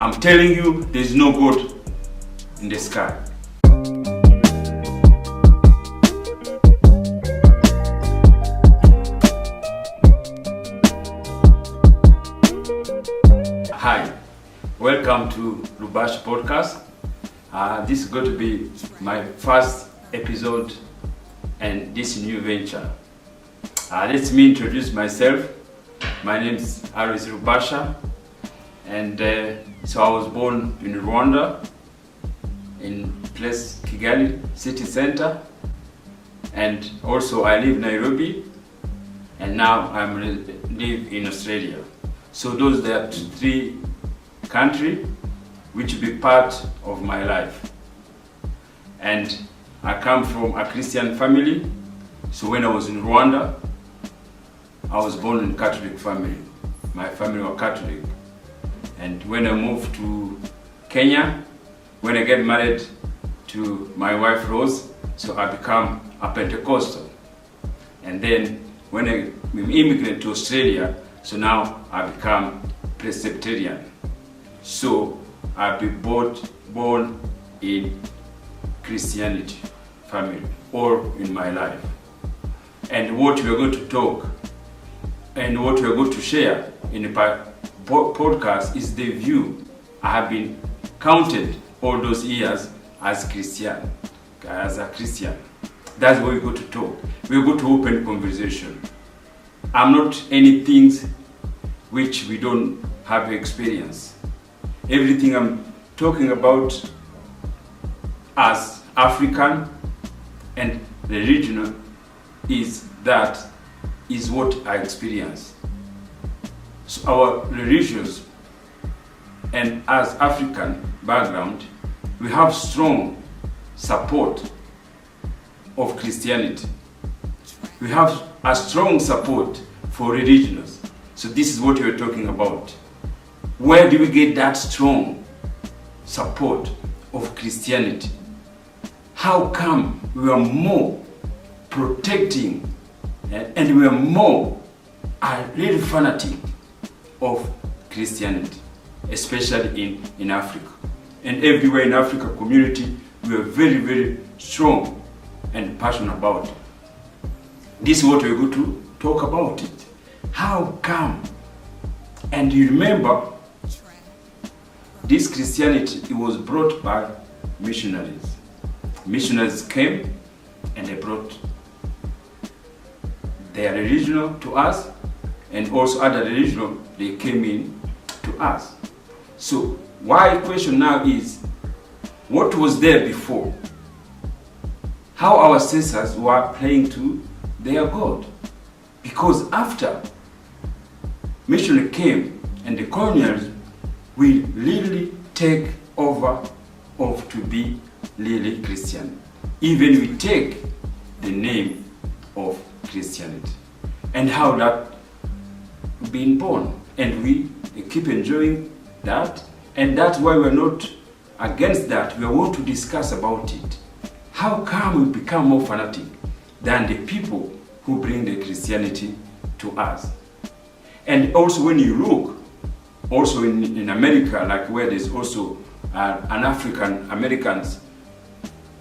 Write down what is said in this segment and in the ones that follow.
I'm telling you, there is no God in the sky. Hi, welcome to Rubasha podcast. This is going to be my first episode and this new venture. Let me introduce myself. My name is yvesrubasha, and so I was born in Rwanda, in place Kigali city center, and also I live in Nairobi, and now I live in Australia. So those are three countries which will be part of my life. And I come from a Christian family. So when I was in Rwanda, I was born in a Catholic family. My family was Catholic. And when I moved to Kenya, when I get married to my wife Rose, so I become a Pentecostal. And then when I immigrated to Australia, so now I become Presbyterian. So I've been born in Christianity family or in my life. And what we are going to talk and what we are going to share in the podcast is the view I have been counted all those years as a Christian. That's what we're going to talk. We're going to open conversation. I'm not anything which we don't have experience. Everything I'm talking about as African and the regional is what I experience. So our religions and as African background, we have strong support of Christianity. We have a strong support for religions. So this is what we're talking about. Where do we get that strong support of Christianity? How come we are more protecting and we are more a little fanatic of Christianity, especially in Africa. And everywhere in Africa community, we are very, very strong and passionate about it. This is what we're going to talk about it. How come? And you remember, this Christianity, it was brought by missionaries. Missionaries came and they brought their religion to us, and also other religion, they came in to us. So why the question now is, what was there before? How our ancestors were praying to their God? Because after missionary came and the colonials will really take over of to be really Christian. Even we take the name of Christianity. And how that been born. And we keep enjoying that. And that's why we're not against that. We want to discuss about it. How come we become more fanatic than the people who bring the Christianity to us? And also when you look, also in America, like where there's also an African Americans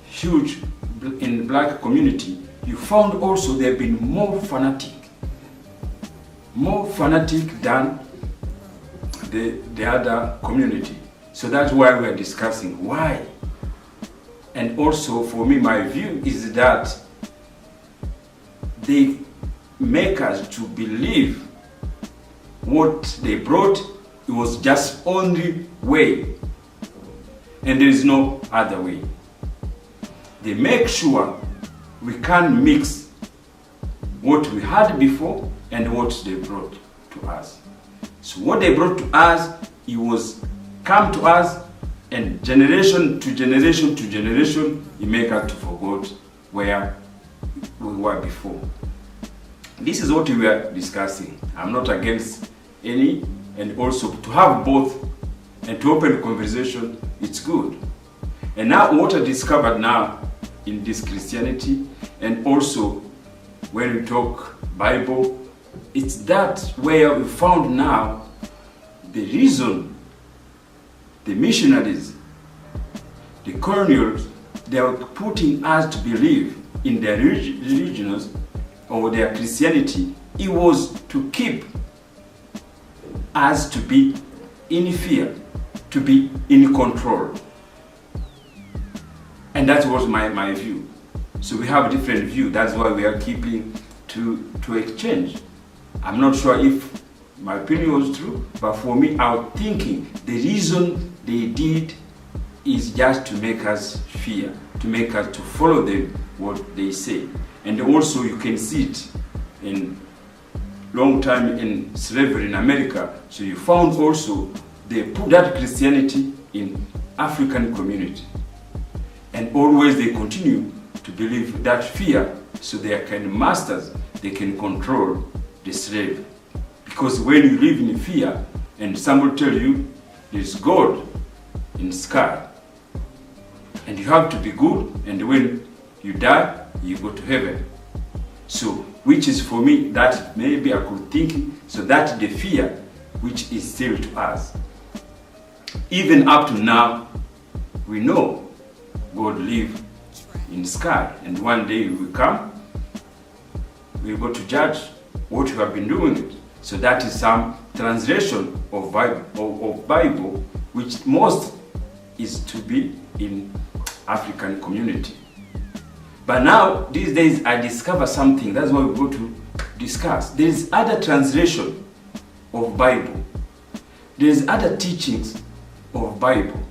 huge in black community, you found also there have been more fanatic than the other community. So that's why we are discussing why. And also for me, my view is that they make us to believe what they brought, it was just only way. And there is no other way. They make sure we can't mix what we had before and what they brought to us. So what they brought to us, it was come to us, and generation to generation to generation, it make us to forget where we were before. This is what we are discussing. I'm not against any, and also to have both and to open conversation, it's good. And now what I discovered now in this Christianity, and also when we talk Bible, it's that where we found now the reason the missionaries, the colonials, they are putting us to believe in their religions or their Christianity. It was to keep us to be in fear, to be in control. And that was my view. So we have a different view. That's why we are keeping to exchange. I'm not sure if my opinion was true, but for me, I was thinking the reason they did is just to make us fear, to make us to follow them what they say. And also you can see it in long time in slavery in America. So you found also they put that Christianity in African community. And always they continue to believe that fear, so they are kind of masters, they can control the slave. Because when you live in fear and someone tell you there's God in the sky, and you have to be good, and when you die, you go to heaven. So, which is for me, that maybe I could think, so that the fear which is still to us. Even up to now, we know God lives in the sky, and one day He will come, we will go to judge what you have been doing it. So that is some translation of Bible, which most is to be in African community. But now, these days, I discover something. That's why we go to discuss. There is other translation of Bible. There is other teachings of Bible.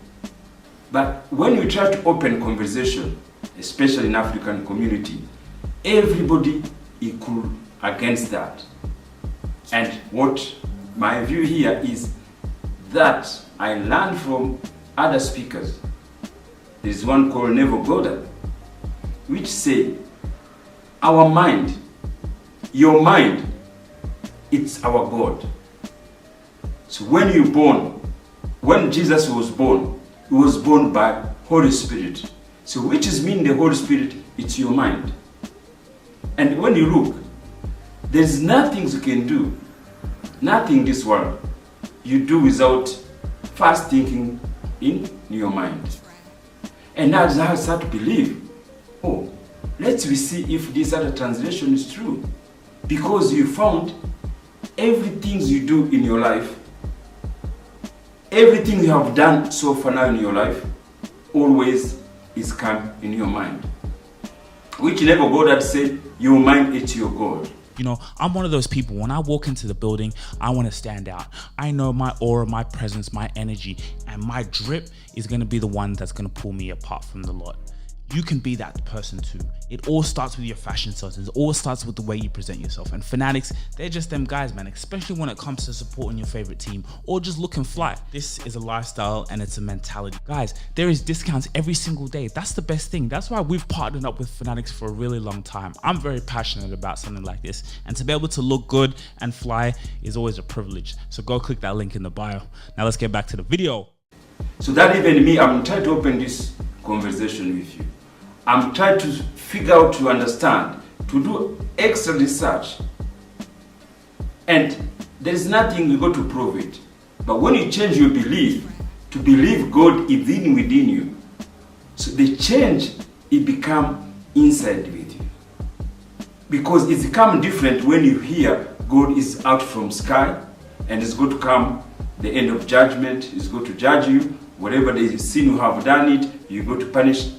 But when we try to open conversation, especially in African community, everybody equal against that. And what my view here is that I learned from other speakers. There is one called Neville Goddard, which say, our mind, your mind, it's our God. So when you're born, when Jesus was born, He was born by Holy Spirit. So which is mean the Holy Spirit, it's your mind. And when you look, there's nothing you can do, nothing in this world you do without first thinking in your mind. And now I start to believe, oh, let's see if this other translation is true. Because you found everything you do in your life, everything you have done so far now in your life, always is come in your mind. Which never God had said, your mind is your God. You know, I'm one of those people, when I walk into the building, I want to stand out. I know my aura, my presence, my energy, and my drip is going to be the one that's going to pull me apart from the lot. You can be that person too. It all starts with your fashion sense. It all starts with the way you present yourself. And Fanatics, they're just them guys, man, especially when it comes to supporting your favorite team or just looking fly. This is a lifestyle and it's a mentality. Guys, there is discounts every single day. That's the best thing. That's why we've partnered up with Fanatics for a really long time. I'm very passionate about something like this. And to be able to look good and fly is always a privilege. So go click that link in the bio. Now let's get back to the video. So that even me, I'm trying to open this conversation with you. I'm trying to figure out, to understand, to do extra research. And there is nothing you got to prove it. But when you change your belief, to believe God is within you, so the change, it become inside with you. Because it's become different when you hear God is out from sky and it's going to come the end of judgment, He's going to judge you. Whatever the sin you have done it, you go to punish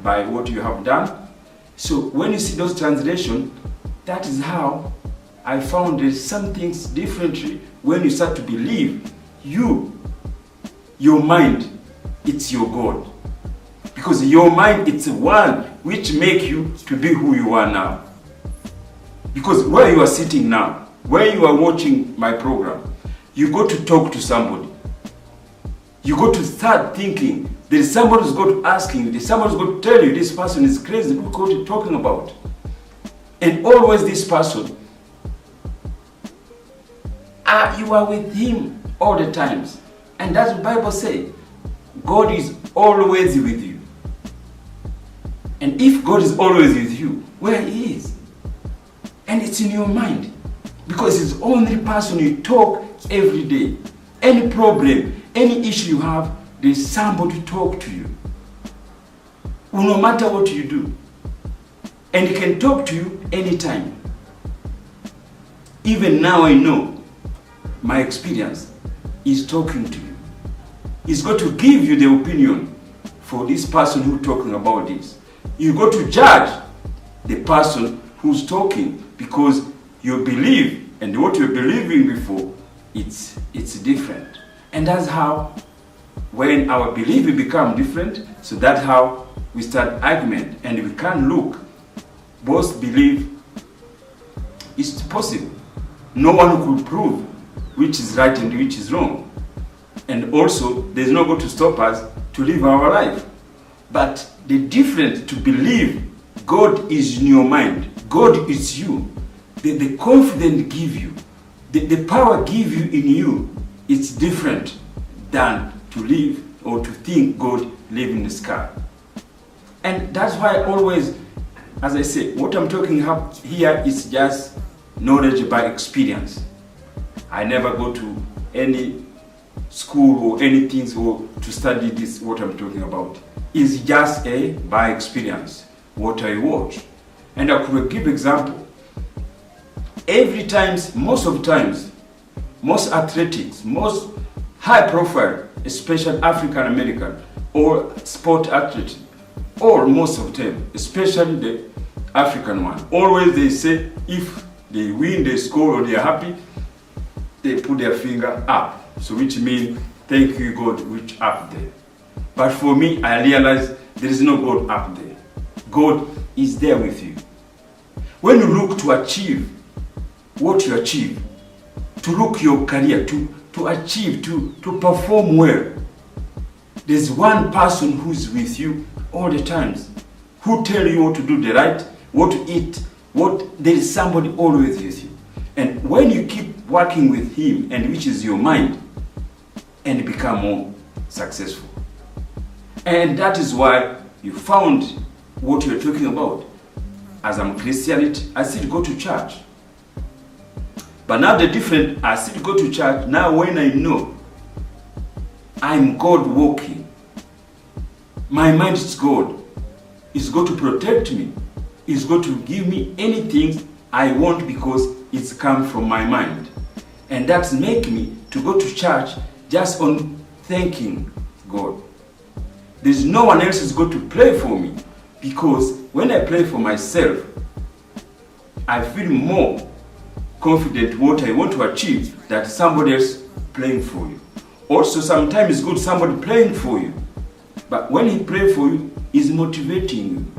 by what you have done. So when you see those translations, that is how I found there's some things differently when you start to believe your mind, it's your God. Because your mind, it's one which make you to be who you are now. Because where you are sitting now, where you are watching my program, you go to talk to somebody. You go to start thinking, there is somebody who's going to ask you, there's somebody who's going to tell you, this person is crazy, look what you're talking about. And always this person, you are with him all the times. And that's what the Bible says. God is always with you. And if God is always with you, where He is? And it's in your mind. Because it's the only person you talk every day. Any problem, any issue you have, there's somebody to talk to you. Well, no matter what you do. And he can talk to you anytime. Even now I know my experience is talking to you. He's got to give you the opinion for this person who's talking about this. You got to judge the person who's talking because you believe, and what you're believing before, it's different. And that's how, when our belief become different, so that's how we start argument, and we can't look. Both believe it's possible. No one could prove which is right and which is wrong. And also, there's no going to stop us to live our life. But the difference to believe God is in your mind, God is you, the confidence give you, the power give you in you, it's different than to live or to think God live in the sky. And that's why always, as I say, what I'm talking about here is just knowledge by experience. I never go to any school or anything or to study this, what I'm talking about. It's just by experience, what I watch. And I could give example. Every times, most of times, most athletics, most high profile, especially African American or sport athletes, or most of them, especially the African one, always they say if they win, they score, or they are happy, they put their finger up. So which means, thank you God, which up there. But for me, I realize there is no God up there. God is there with you. When you look to achieve what you achieve, to look your career, to achieve, to perform well, there's one person who's with you all the times, who tell you what to do the right, what to eat, there is somebody always with you. And when you keep working with him, and which is your mind, and become more successful. And that is why you found what you're talking about. As I'm Christianity, I still go to church. But now the different, I still go to church. Now when I know I'm God walking, my mind is God. It's going to protect me. It's going to give me anything I want because it's come from my mind. And that's make me to go to church just on thanking God. There's no one else is going to pray for me because when I pray for myself, I feel more confident what I want to achieve that somebody else praying for you. Also, sometimes it's good somebody praying for you. But when he pray for you, he's motivating you.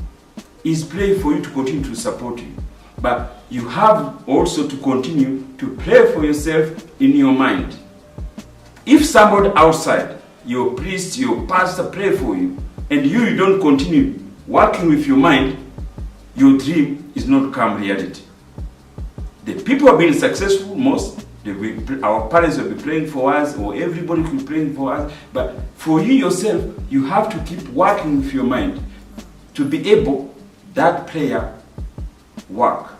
He's praying for you to continue to support you. But you have also to continue to pray for yourself in your mind. If somebody outside, your priest, your pastor pray for you, and you don't continue working with your mind, your dream is not come reality. The people who have been successful most, our parents will be praying for us, or everybody will be praying for us, but for you yourself, you have to keep working with your mind to be able that prayer work.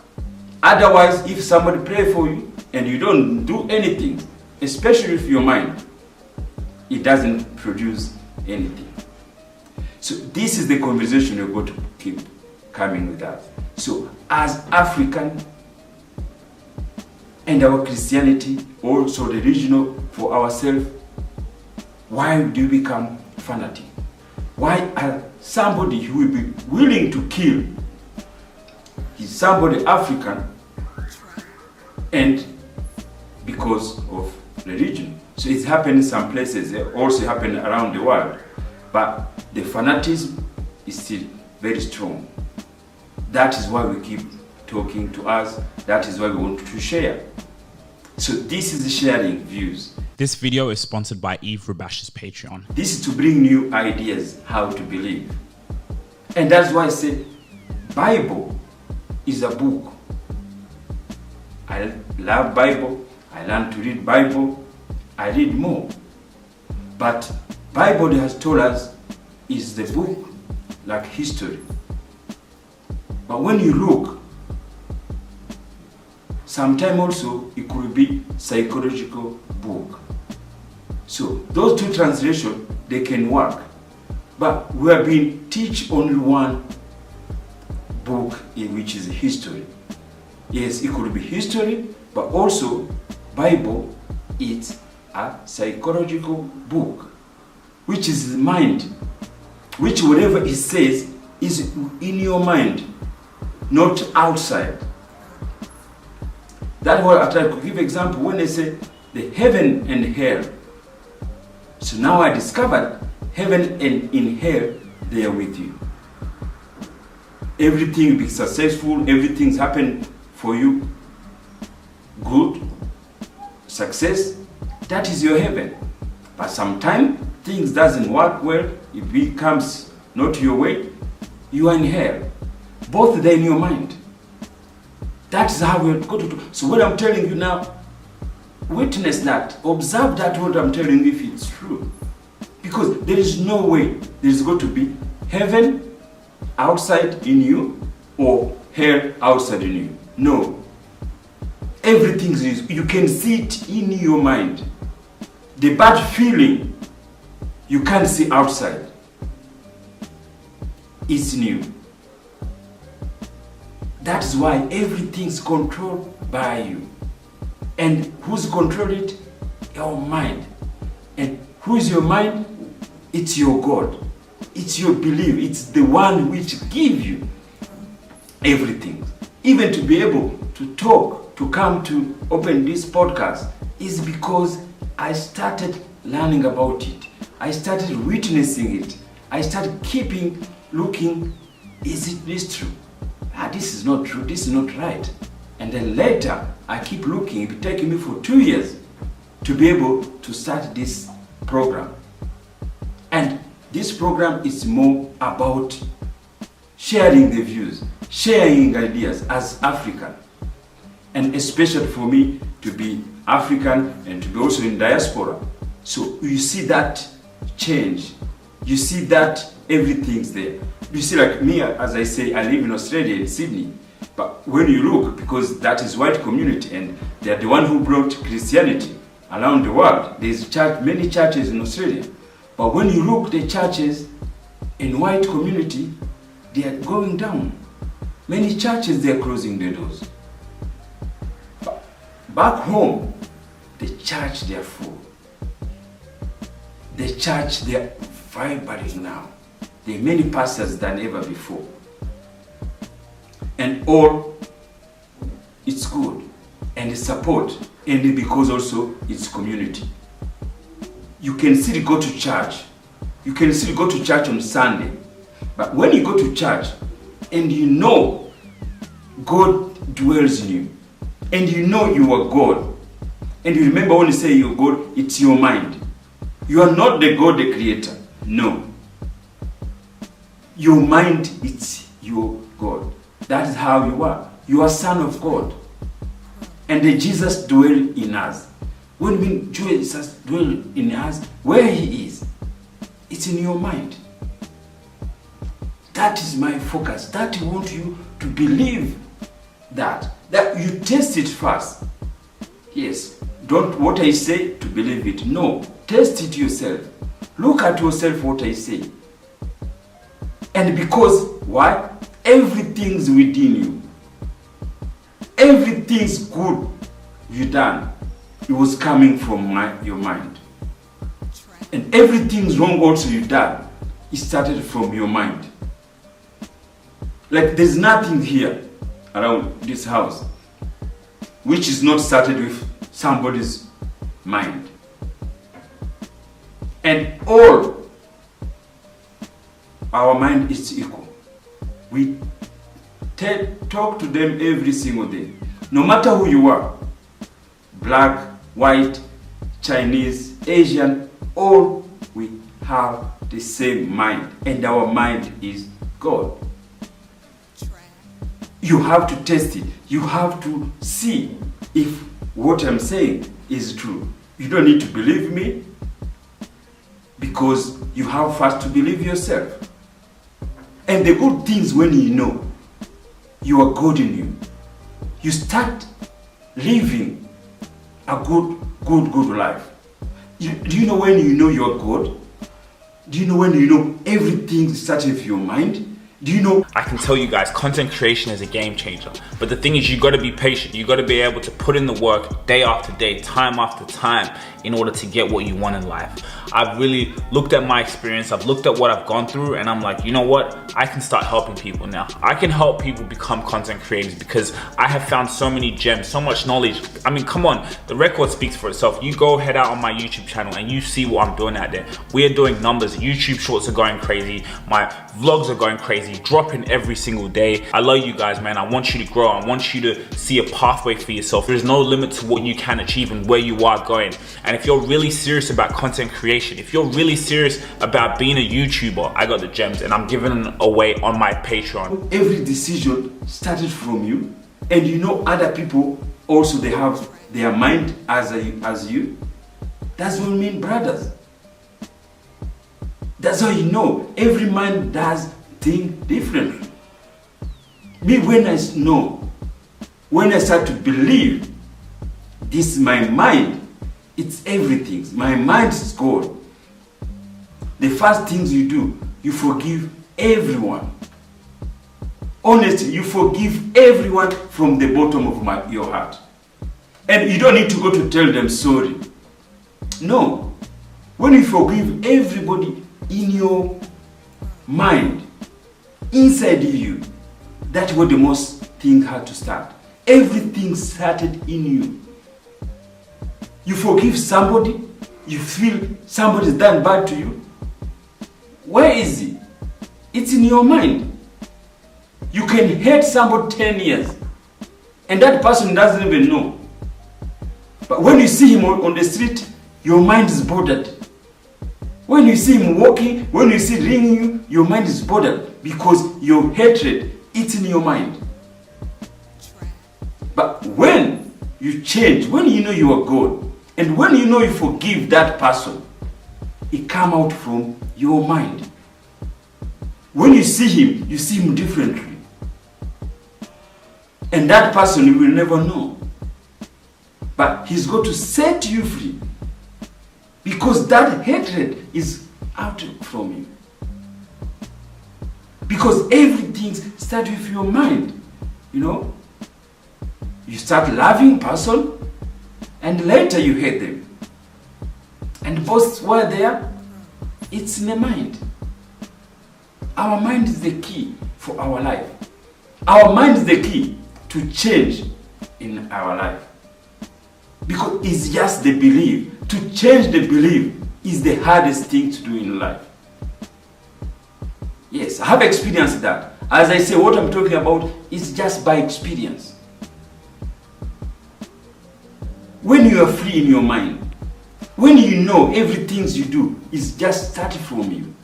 Otherwise, if somebody pray for you and you don't do anything, especially with your mind, it doesn't produce anything. So this is the conversation you're going to keep coming with us. So as African and our Christianity, also the regional for ourselves, why do we become fanatic? Why are somebody who will be willing to kill is somebody African and because of religion? So it's happening in some places, it also happening around the world. But the fanatism is still very strong. That is why we keep talking to us. That is why we want to share. So this is the sharing views. This video is sponsored by yvesrubasha's Patreon. This is to bring new ideas how to believe. And that's why I say Bible is a book. I love Bible. I learn to read Bible. I read more. But Bible has told us is the book like history. But when you look, sometimes also it could be psychological book. So those two translations, they can work. But we have been teach only one book, which is history. Yes, it could be history, but also Bible, it's a psychological book, which is the mind, which whatever it says is in your mind, not outside. That's why I try to give example when I say the heaven and hell. So now I discovered heaven and in hell, they are with you. Everything will be successful, everything's happened for you. Good, success, that is your heaven. But sometimes things doesn't work well, it becomes not your way, you are in hell. Both they're in your mind. That's how we're going to do. So what I'm telling you now, witness that, observe that what I'm telling you if it's true. Because there is no way there is going to be heaven outside in you or hell outside in you. No. Everything is, you can see it in your mind. The bad feeling, you can't see outside. It's new. That's why everything's controlled by you. And who's controlling it? Your mind. And who is your mind? It's your God. It's your belief. It's the one which gives you everything. Even to be able to talk, to come to open this podcast is because I started learning about it. I started witnessing it. I started keeping looking, is it this true? This is not true, this is not right. And then later, I keep looking. It's taking me for 2 years to be able to start this program. And this program is more about sharing the views, sharing ideas as African. And especially for me to be African and to be also in diaspora. So you see that change. You see that everything's there. You see, like me, as I say, I live in Australia, in Sydney. But when you look, because that is white community and they are the one who brought Christianity around the world. There's many churches in Australia. But when you look, the churches in white community, they are going down. Many churches, they are closing their doors. Back home, the church, they are full. The church, they are vibrant now. There are many pastors than ever before. And all, it's good. And it's support. And because also it's community. You can still go to church. You can still go to church on Sunday. But when you go to church and you know God dwells in you, and you know you are God, and you remember when you say you're God, it's your mind. You are not the God, the creator. No. Your mind, it's your God. That is how you are. You are son of God. And Jesus dwells in us. When Jesus dwells in us, where he is, it's in your mind. That is my focus. That I want you to believe that you test it first. Yes. Don't what I say to believe it. No. Test it yourself. Look at yourself what I say. And because, why? Everything's within you. Everything's good you done. It was coming from your mind. And everything's wrong also you done. It started from your mind. Like there's nothing here around this house which is not started with somebody's mind. And all our mind is equal. We talk to them every single day. No matter who you are, black, white, Chinese, Asian, all we have the same mind. And our mind is God. You have to test it. You have to see if what I'm saying is true. You don't need to believe me because you have first to believe yourself. And the good things when you know you are God in you, you start living a good life. Do you know when you know you are God? Do you know when you know everything starts with your mind? Do you know? I can tell you guys, content creation is a game changer. But the thing is, you gotta be patient. You gotta be able to put in the work day after day, time after time, in order to get what you want in life. I've really looked at my experience, I've looked at what I've gone through, and I'm like, you know what? I can start helping people now. I can help people become content creators because I have found so many gems, so much knowledge. I mean, come on, the record speaks for itself. You go head out on my YouTube channel and you see what I'm doing out there. We are doing numbers. YouTube shorts are going crazy. My vlogs are going crazy, dropping every single day. I love you guys, man. I want you to grow. I want you to see a pathway for yourself. There's no limit to what you can achieve and where you are going. And if you're really serious about content creation, if you're really serious about being a YouTuber, I got the gems and I'm giving them away on my Patreon. Every decision started from you, and you know other people also, they have their mind as you. That's what we mean, brothers. That's how you know every man does things differently. Me, when I start to believe this, my mind, it's everything. My mind is God. The first things you do, you forgive everyone. Honestly, you forgive everyone from the bottom of your heart. And you don't need to go to tell them sorry. No. When you forgive everybody in your mind, inside you, that's where the most thing had to start. Everything started in you. You forgive somebody, you feel somebody's done bad to you. Where is it? It's in your mind. You can hate somebody 10 years and that person doesn't even know. But when you see him on the street, your mind is bothered. When you see him walking, when you see ringing you, your mind is bothered because your hatred, it's in your mind. But when you change, when you know you are God, and when you know you forgive that person, it comes out from your mind. When you see him differently. And that person you will never know. But he's going to set you free. Because that hatred is out from you. Because everything starts with your mind. You know? You start loving person and later you hate them. And both were there, it's in the mind. Our mind is the key for our life. Our mind is the key to change in our life. Because it's just the belief. To change the belief is the hardest thing to do in life. Yes, I have experienced that. As I say, what I'm talking about is just by experience. When you are free in your mind, when you know everything you do is just starting from you,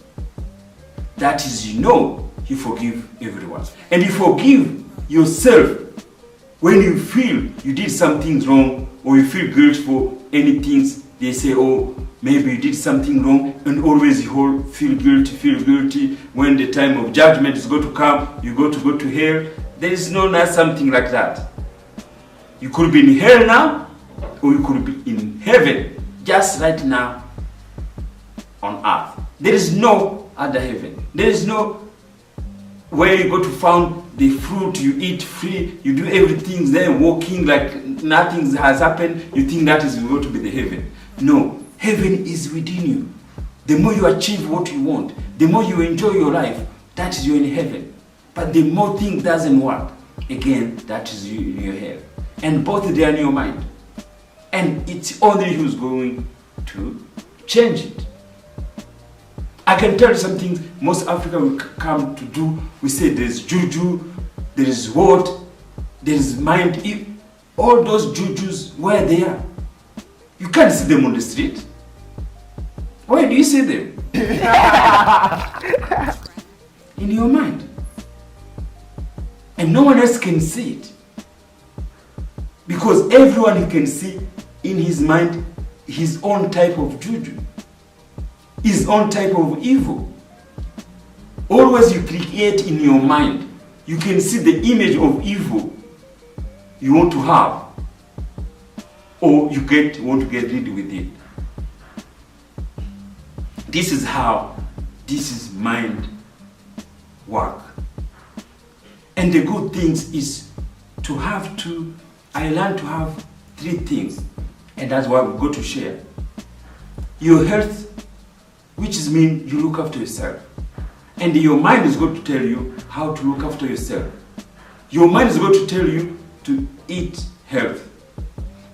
that is, you know, you forgive everyone. And you forgive yourself when you feel you did something wrong or you feel guilt for anything. They say, oh, maybe you did something wrong, and always you feel guilty. When the time of judgment is going to come, you go to hell. There is not something like that. You could be in hell now, or you could be in heaven, just right now on earth. There is no other heaven. There is no where you go to find the fruit, you eat free, you do everything there, walking like nothing has happened. You think that is going to be the heaven. No, heaven is within you. The more you achieve what you want, the more you enjoy your life, that is you in heaven. But the more thing doesn't work, again, that is you in your hell. And both they are in your mind. And it's only who's going to change it. I can tell you something most Africa will come to do. We say there's juju, there is what, there is mind. All those jujus, where they are. You can't see them on the street. Where do you see them? In your mind. And no one else can see it. Because everyone can see in his mind his own type of juju. His own type of evil. Always you create in your mind. You can see the image of evil you want to have. Or you want to get rid with it. This is how This is mind work. And the good things is I learned to have 3 things, and that's what we go to share. Your health, which is mean you look after yourself. And your mind is going to tell you how to look after yourself. Your mind is going to tell you to eat health.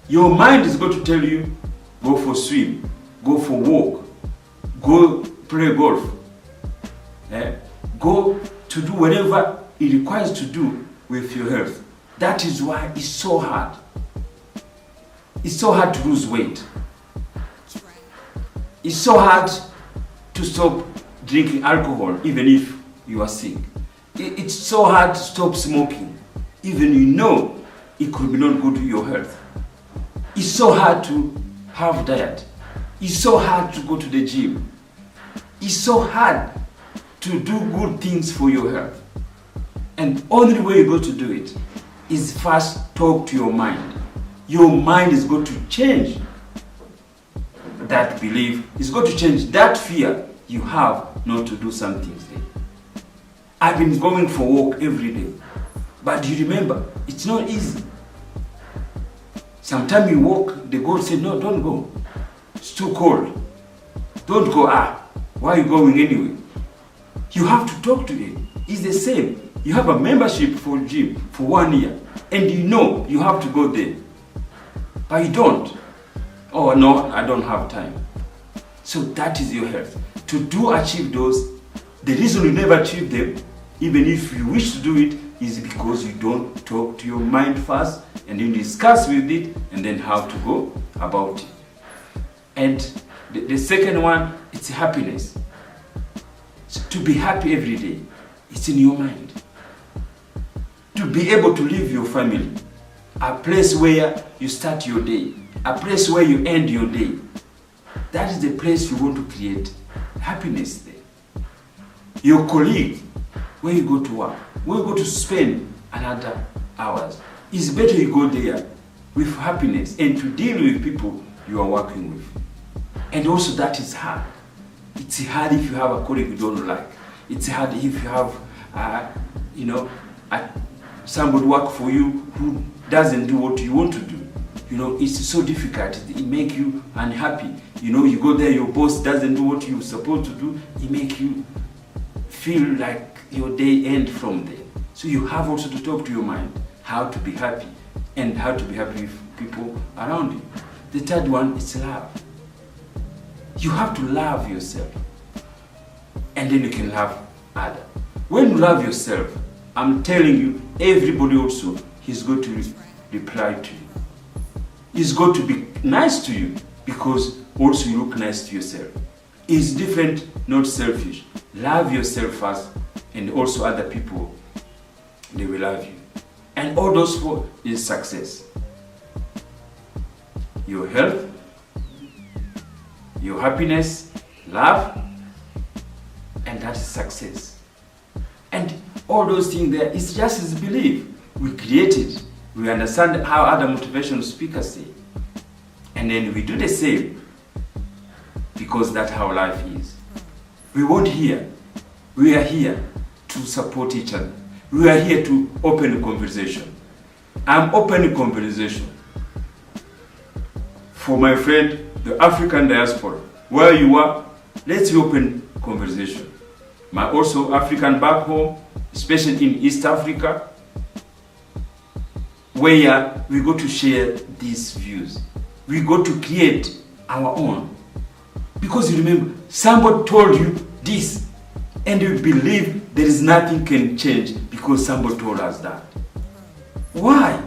Your mind is going to tell you go for swim, go for walk, go play golf, go to do whatever it requires to do with your health. That is why it's so hard. It's so hard to lose weight. It's so hard to stop drinking alcohol even if you are sick. It's so hard to stop smoking even you know it could be not good to your health. It's so hard to have diet. It's so hard to go to the gym. It's so hard to do good things for your health. And only way you go to do it is first talk to your mind. Your mind is going to change that belief. It's going to change that fear you have not to do some things there. I've been going for walk every day. But you remember, it's not easy. Sometimes you walk, the God said, no, don't go. It's too cold. Don't go. Why are you going anyway? You have to talk to him. It's the same. You have a membership for gym for 1 year, and you know you have to go there. But you don't. Oh no, I don't have time. So that is your health. To achieve those, the reason you never achieve them, even if you wish to do it, is because you don't talk to your mind first, and then discuss with it, and then how to go about it. And the second one, it's happiness. So to be happy every day, it's in your mind. To be able to live your family, a place where you start your day, a place where you end your day. That is the place you want to create happiness there. Your colleague, where you go to work, where you go to spend another hours, it's better you go there with happiness and to deal with people you are working with. And also that is hard. It's hard if you have a colleague you don't like. It's hard if you have, somebody work for you who doesn't do what you want to do. It's so difficult. It make you unhappy. You go there, your boss doesn't do what you're supposed to do. It make you feel like your day ends from there. So you have also to talk to your mind how to be happy and how to be happy with people around you. The third one is love. You have to love yourself, and then you can love others. When you love yourself, I'm telling you, everybody also is going to reply to you. He's going to be nice to you because also you look nice to yourself. It's different, not selfish. Love yourself first, and also other people, they will love you. And all those four is success. Your health, your happiness, love, and that is success. And all those things there, it's just his belief. We create it. We understand how other motivational speakers say. And then we do the same because that's how life is. We won't hear. We are here to support each other. We are here to open a conversation. I'm opening conversation for my friend, the African diaspora. Where you are, let's open conversation. My also African back home, especially in East Africa, where we go to share these views. We go to create our own. Because you remember, somebody told you this, and you believe there is nothing can change because somebody told us that. Why?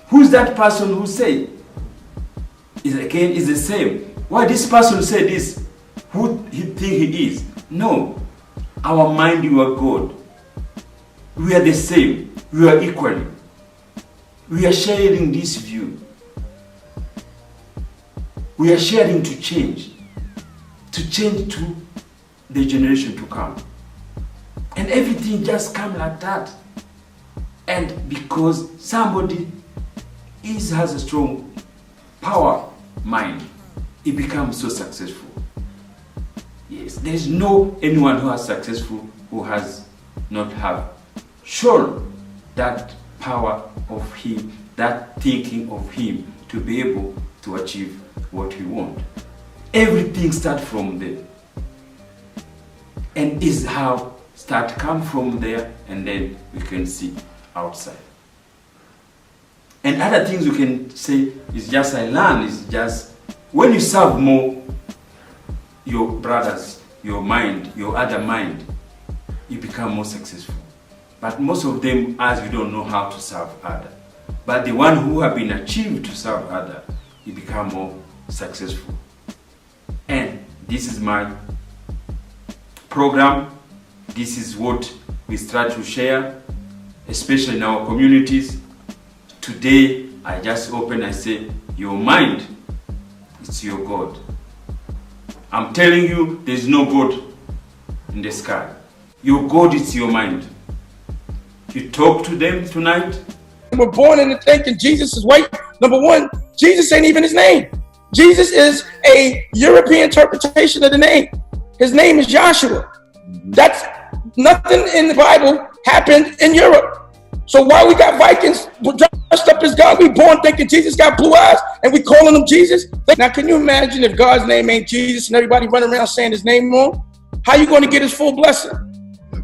Who's that person who said? Is the same. Why this person said this? Who he think he is? No. Our mind, you are God. We are the same. We are equally. We are sharing this view. We are sharing to change to the generation to come. And everything just come like that. And because somebody has a strong power mind, it becomes so successful. Yes, there is no anyone who has successful who has not have shown that power of him, that thinking of him to be able to achieve what we want. Everything starts from there, and is how start come from there, and then we can see outside. And other things we can say is just I learned is just when you serve more your brothers, your mind, your other mind, you become more successful. But most of them, as we don't know how to serve other. But the one who have been achieved to serve other, you become more successful. And this is my program. This is what we try to share, especially in our communities. Today, I just open, I say, your mind, it's your God. I'm telling you, there's no God in the sky. Your God is your mind. You talk to them tonight. We're born into thinking Jesus is white. Number one, Jesus ain't even his name. Jesus is a European interpretation of the name. His name is Joshua. That's nothing in the Bible happened in Europe. So why we got Vikings dressed up as God? We born thinking Jesus got blue eyes and we calling him Jesus. Now can you imagine if God's name ain't Jesus and everybody running around saying his name wrong? How you going to get his full blessing?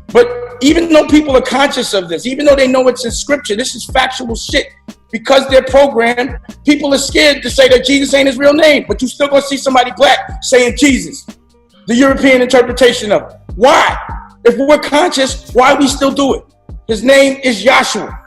But even though people are conscious of this, even though they know it's in scripture, this is factual shit. Because they're programmed, people are scared to say that Jesus ain't his real name, but you still gonna see somebody black saying Jesus, the European interpretation of it. Why? If we're conscious, why we still do it? His name is Joshua.